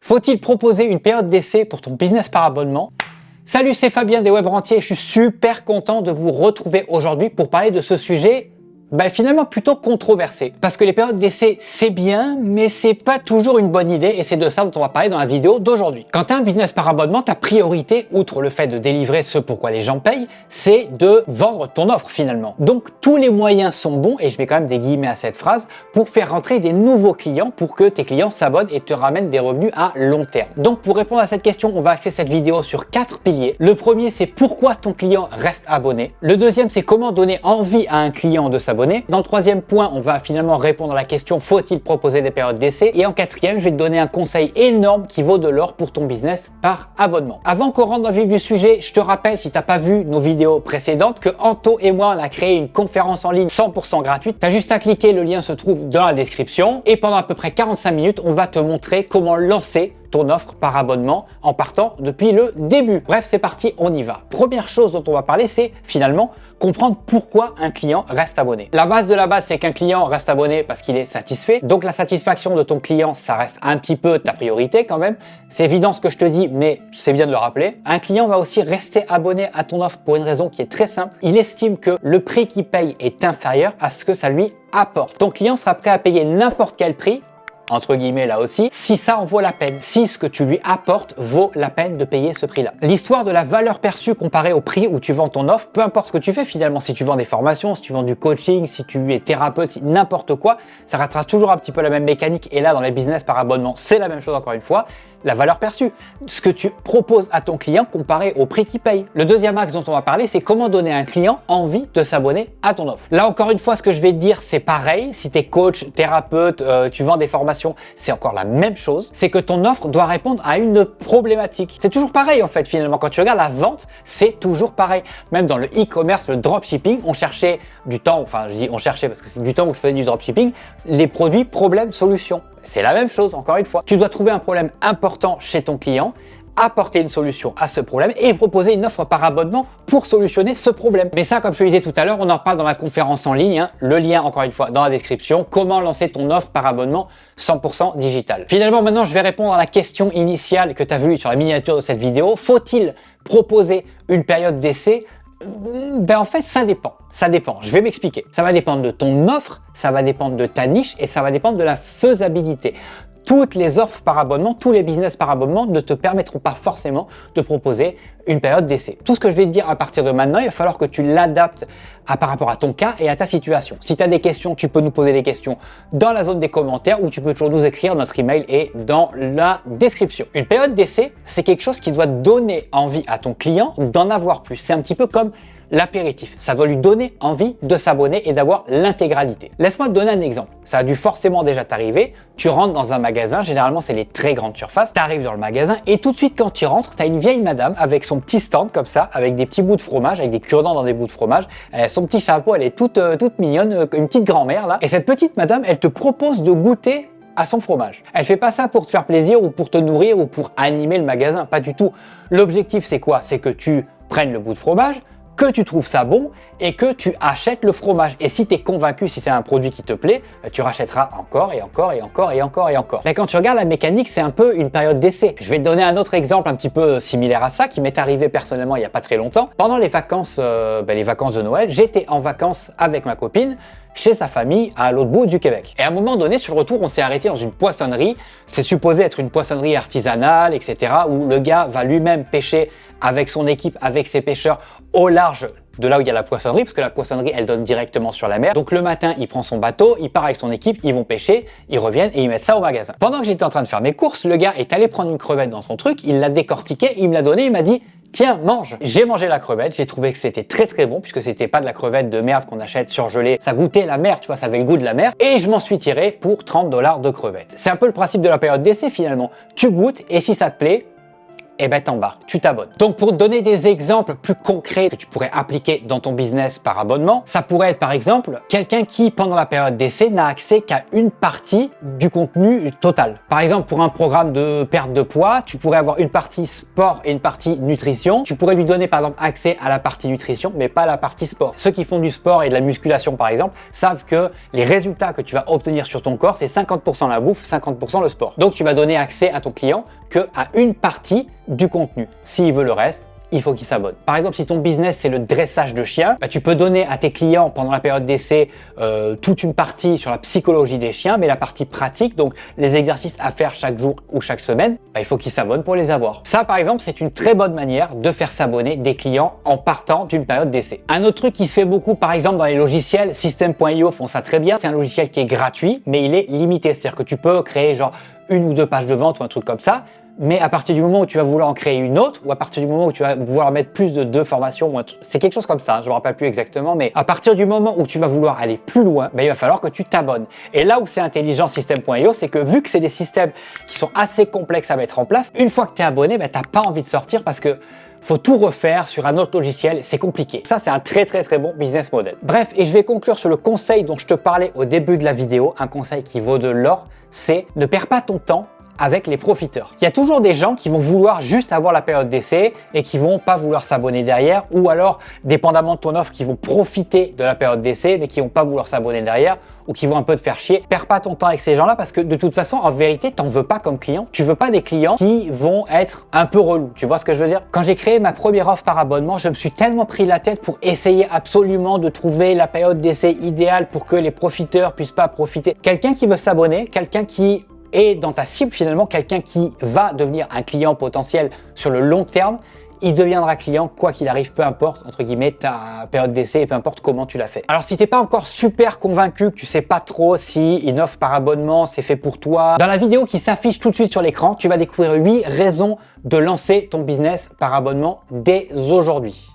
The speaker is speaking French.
Faut-il proposer une période d'essai pour ton business par abonnement? Salut, c'est Fabien des Web Rentiers. Je suis super content de vous retrouver aujourd'hui pour parler de ce sujet finalement plutôt controversé. Parce que les périodes d'essai, c'est bien, mais c'est pas toujours une bonne idée et c'est de ça dont on va parler dans la vidéo d'aujourd'hui. Quand tu as un business par abonnement, ta priorité, outre le fait de délivrer ce pourquoi les gens payent, c'est de vendre ton offre finalement. Donc tous les moyens sont bons, et je mets quand même des guillemets à cette phrase, pour faire rentrer des nouveaux clients pour que tes clients s'abonnent et te ramènent des revenus à long terme. Donc pour répondre à cette question, on va axer cette vidéo sur 4 piliers. Le premier, c'est pourquoi ton client reste abonné. Le deuxième, c'est comment donner envie à un client de s'abonner. Dans le troisième point, on va finalement répondre à la question faut-il proposer des périodes d'essai, et en quatrième, je vais te donner un conseil énorme qui vaut de l'or pour ton business par abonnement. Avant qu'on rentre dans le vif du sujet, je te rappelle, si tu n'as pas vu nos vidéos précédentes, que Anto et moi on a créé une conférence en ligne 100% gratuite. Tu as juste à cliquer, le lien se trouve dans la description, et pendant à peu près 45 minutes, on va te montrer comment lancer ton offre par abonnement en partant depuis le début. Bref, c'est parti, on y va. Première chose dont on va parler, c'est finalement comprendre pourquoi un client reste abonné. La base de la base, c'est qu'un client reste abonné parce qu'il est satisfait. Donc la satisfaction de ton client, ça reste un petit peu ta priorité quand même. C'est évident ce que je te dis, mais c'est bien de le rappeler. Un client va aussi rester abonné à ton offre pour une raison qui est très simple. Il estime que le prix qu'il paye est inférieur à ce que ça lui apporte. Ton client sera prêt à payer n'importe quel prix, entre guillemets là aussi, si ça en vaut la peine, si ce que tu lui apportes vaut la peine de payer ce prix-là. L'histoire de la valeur perçue comparée au prix où tu vends ton offre, peu importe ce que tu fais finalement, si tu vends des formations, si tu vends du coaching, si tu es thérapeute, n'importe quoi, ça restera toujours un petit peu la même mécanique. Et là, dans les business par abonnement, c'est la même chose encore une fois. La valeur perçue, ce que tu proposes à ton client comparé au prix qu'il paye. Le deuxième axe dont on va parler, c'est comment donner à un client envie de s'abonner à ton offre. Là encore une fois, ce que je vais te dire, c'est pareil. Si tu es coach, thérapeute, tu vends des formations, c'est encore la même chose. C'est que ton offre doit répondre à une problématique. C'est toujours pareil en fait finalement. Quand tu regardes la vente, c'est toujours pareil. Même dans le e-commerce, le dropshipping, on cherchait du temps, enfin je dis on cherchait parce que c'est du temps où je faisais du dropshipping, les produits problème solution. C'est la même chose, encore une fois. Tu dois trouver un problème important chez ton client, apporter une solution à ce problème et proposer une offre par abonnement pour solutionner ce problème. Mais ça, comme je te le disais tout à l'heure, on en parle dans la conférence en ligne, le lien encore une fois dans la description, comment lancer ton offre par abonnement 100% digital. Finalement, maintenant, je vais répondre à la question initiale que tu as vue sur la miniature de cette vidéo. Faut-il proposer une période d'essai? En fait, ça dépend. Ça dépend. Je vais m'expliquer. Ça va dépendre de ton offre, ça va dépendre de ta niche et ça va dépendre de la faisabilité. Toutes les offres par abonnement, tous les business par abonnement ne te permettront pas forcément de proposer une période d'essai. Tout ce que je vais te dire à partir de maintenant, il va falloir que tu l'adaptes par rapport à ton cas et à ta situation. Si tu as des questions, tu peux nous poser des questions dans la zone des commentaires ou tu peux toujours nous écrire. Notre email est dans la description. Une période d'essai, c'est quelque chose qui doit donner envie à ton client d'en avoir plus. C'est un petit peu comme l'apéritif, ça doit lui donner envie de s'abonner et d'avoir l'intégralité. Laisse-moi te donner un exemple. Ça a dû forcément déjà t'arriver. Tu rentres dans un magasin, généralement c'est les très grandes surfaces. Tu arrives dans le magasin et tout de suite quand tu rentres, tu as une vieille madame avec son petit stand comme ça, avec des petits bouts de fromage, avec des cure-dents dans des bouts de fromage. Elle a son petit chapeau, elle est toute mignonne, une petite grand-mère là. Et cette petite madame, elle te propose de goûter à son fromage. Elle fait pas ça pour te faire plaisir ou pour te nourrir ou pour animer le magasin, pas du tout. L'objectif c'est quoi? C'est que tu prennes le bout de fromage, que tu trouves ça bon et que tu achètes le fromage. Et si tu es convaincu, si c'est un produit qui te plaît, tu rachèteras encore et encore et encore et encore et encore. Mais quand tu regardes la mécanique, c'est un peu une période d'essai. Je vais te donner un autre exemple un petit peu similaire à ça qui m'est arrivé personnellement il n'y a pas très longtemps. Pendant les vacances de Noël, j'étais en vacances avec ma copine chez sa famille à l'autre bout du Québec. Et à un moment donné, sur le retour, on s'est arrêté dans une poissonnerie. C'est supposé être une poissonnerie artisanale, etc. où le gars va lui-même pêcher avec son équipe, avec ses pêcheurs au large de là où il y a la poissonnerie, parce que la poissonnerie, elle donne directement sur la mer. Donc le matin, il prend son bateau, il part avec son équipe, ils vont pêcher, ils reviennent et ils mettent ça au magasin. Pendant que j'étais en train de faire mes courses, le gars est allé prendre une crevette dans son truc, il l'a décortiquée, il me l'a donnée, il m'a dit « Tiens, mange !» J'ai mangé la crevette, j'ai trouvé que c'était très très bon, puisque c'était pas de la crevette de merde qu'on achète surgelée, ça goûtait la mer, tu vois, ça avait le goût de la mer, et je m'en suis tiré pour 30 $ de crevette. C'est un peu le principe de la période d'essai finalement. Tu goûtes, et si ça te plaît, et ben t'embarques, tu t'abonnes. Donc pour te donner des exemples plus concrets que tu pourrais appliquer dans ton business par abonnement, ça pourrait être par exemple quelqu'un qui pendant la période d'essai n'a accès qu'à une partie du contenu total. Par exemple pour un programme de perte de poids, tu pourrais avoir une partie sport et une partie nutrition. Tu pourrais lui donner par exemple accès à la partie nutrition mais pas à la partie sport. Ceux qui font du sport et de la musculation par exemple savent que les résultats que tu vas obtenir sur ton corps c'est 50% la bouffe, 50% le sport. Donc tu vas donner accès à ton client que à une partie du contenu. S'il veut le reste, il faut qu'il s'abonne. Par exemple, si ton business c'est le dressage de chiens, tu peux donner à tes clients pendant la période d'essai toute une partie sur la psychologie des chiens, mais la partie pratique, donc les exercices à faire chaque jour ou chaque semaine, il faut qu'ils s'abonnent pour les avoir. Ça par exemple, c'est une très bonne manière de faire s'abonner des clients en partant d'une période d'essai. Un autre truc qui se fait beaucoup, par exemple dans les logiciels, System.io font ça très bien, c'est un logiciel qui est gratuit, mais il est limité, c'est-à-dire que tu peux créer genre une ou deux pages de vente ou un truc comme ça, mais à partir du moment où tu vas vouloir en créer une autre, ou à partir du moment où tu vas vouloir mettre plus de 2 formations, c'est quelque chose comme ça, je ne me rappelle plus exactement, mais à partir du moment où tu vas vouloir aller plus loin, il va falloir que tu t'abonnes. Et là où c'est intelligent System.io, c'est que vu que c'est des systèmes qui sont assez complexes à mettre en place, une fois que tu es abonné, tu n'as pas envie de sortir parce que faut tout refaire sur un autre logiciel, c'est compliqué. Ça, c'est un très bon business model. Bref, et je vais conclure sur le conseil dont je te parlais au début de la vidéo, un conseil qui vaut de l'or, c'est ne perds pas ton temps avec les profiteurs. Il y a toujours des gens qui vont vouloir juste avoir la période d'essai et qui vont pas vouloir s'abonner derrière, ou alors, dépendamment de ton offre, qui vont profiter de la période d'essai mais qui vont pas vouloir s'abonner derrière ou qui vont un peu te faire chier. Perds pas ton temps avec ces gens-là parce que de toute façon, en vérité, t'en veux pas comme client. Tu veux pas des clients qui vont être un peu relous. Tu vois ce que je veux dire? Quand j'ai créé ma première offre par abonnement, je me suis tellement pris la tête pour essayer absolument de trouver la période d'essai idéale pour que les profiteurs puissent pas profiter. Quelqu'un qui veut s'abonner, quelqu'un qui et dans ta cible finalement, quelqu'un qui va devenir un client potentiel sur le long terme, il deviendra client quoi qu'il arrive, peu importe entre guillemets ta période d'essai et peu importe comment tu l'as fait. Alors si t'es pas encore super convaincu, que tu sais pas trop si une offre par abonnement c'est fait pour toi, dans la vidéo qui s'affiche tout de suite sur l'écran, tu vas découvrir 8 raisons de lancer ton business par abonnement dès aujourd'hui.